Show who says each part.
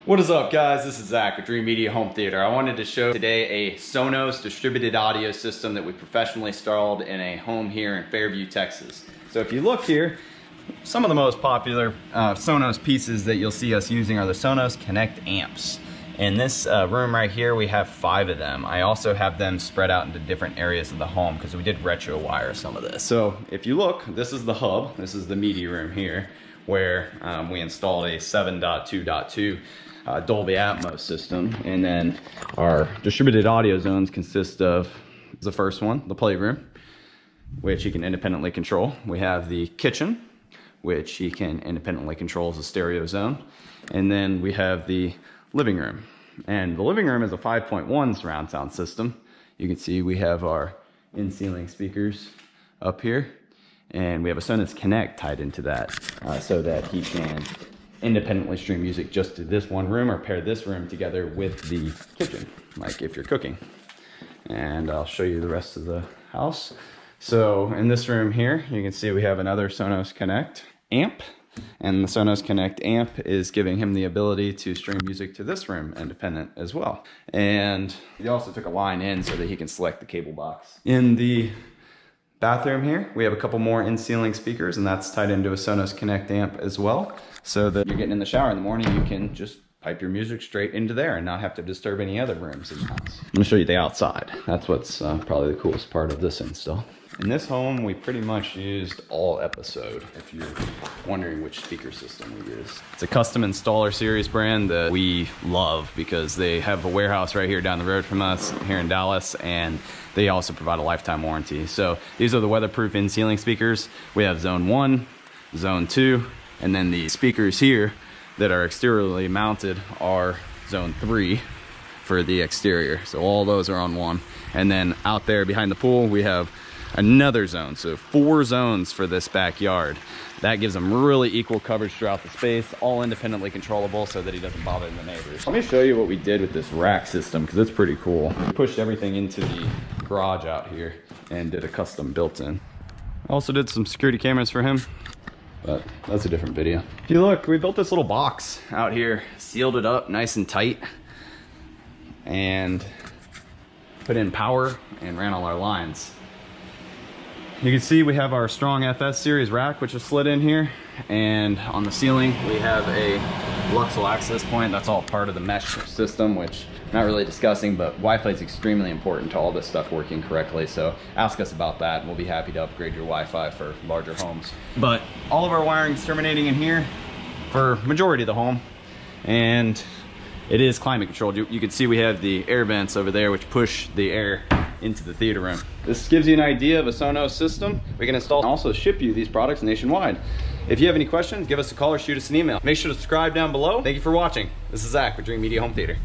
Speaker 1: What is up, guys? This is Zach with Dreamedia Home Theater. I wanted to show today a Sonos distributed audio system that we professionally installed in a home here in Fairview, Texas. So if you look here, some of the most popular Sonos pieces that you'll see us using are the Sonos Connect amps. In this room right here, we have 5 of them. I also have them spread out into different areas of the home because we did retro wire some of this. So if you look, this is the hub. This is the media room here where we installed a 7.2.2 Dolby Atmos system, and then our distributed audio zones consist of the first one, the playroom, which you can independently control. We have the kitchen, which you can independently control as a stereo zone, and then we have the living room. And the living room is a 5.1 surround sound system. You can see we have our in-ceiling speakers up here, and we have a Sonos Connect tied into that so that he can independently stream music just to this one room or pair this room together with the kitchen, like if you're cooking. And I'll show you the rest of the house. So in this room here, you can see we have another Sonos Connect amp, and the Sonos Connect amp is giving him the ability to stream music to this room independent as well. And he also took a line in so that he can select the cable box. In the bathroom here, we have a couple more in-ceiling speakers, and that's tied into a Sonos Connect amp as well, so that you're getting in the shower in the morning, you can just pipe your music straight into there and not have to disturb any other rooms in the house. I'm gonna show you the outside. That's what's probably the coolest part of this install. In this home, we pretty much used all episode, if you're wondering which speaker system we use. It's a custom installer series brand that we love because they have a warehouse right here down the road from us here in Dallas, and they also provide a lifetime warranty. So these are the weatherproof in-ceiling speakers. We have zone 1, zone 2, and then the speakers here that are exteriorly mounted are zone 3 for the exterior. So all those are on one. And then out there behind the pool, we have another zone. So 4 zones for this backyard. That gives them really equal coverage throughout the space, all independently controllable so that he doesn't bother the neighbors. Let me show you what we did with this rack system because it's pretty cool. We pushed everything into the garage out here and did a custom built-in. Also did some security cameras for him, but that's a different video. If you look, we built this little box out here, sealed it up nice and tight, and put in power and ran all our lines. You can see we have our strong FS series rack, which is slid in here, and on the ceiling we have a Luxel access point. That's all part of the mesh system, which I'm not really discussing, but Wi-Fi is extremely important to all this stuff working correctly. So ask us about that, and we'll be happy to upgrade your Wi-Fi for larger homes. But all of our wiring is terminating in here for majority of the home, and it is climate controlled. You can see we have the air vents over there, which push the air into the theater room. This gives you an idea of a Sonos system. We can install and also ship you these products nationwide. If you have any questions, give us a call or shoot us an email. Make sure to subscribe down below. Thank you for watching. This is Zach with Dreamedia Home Theater.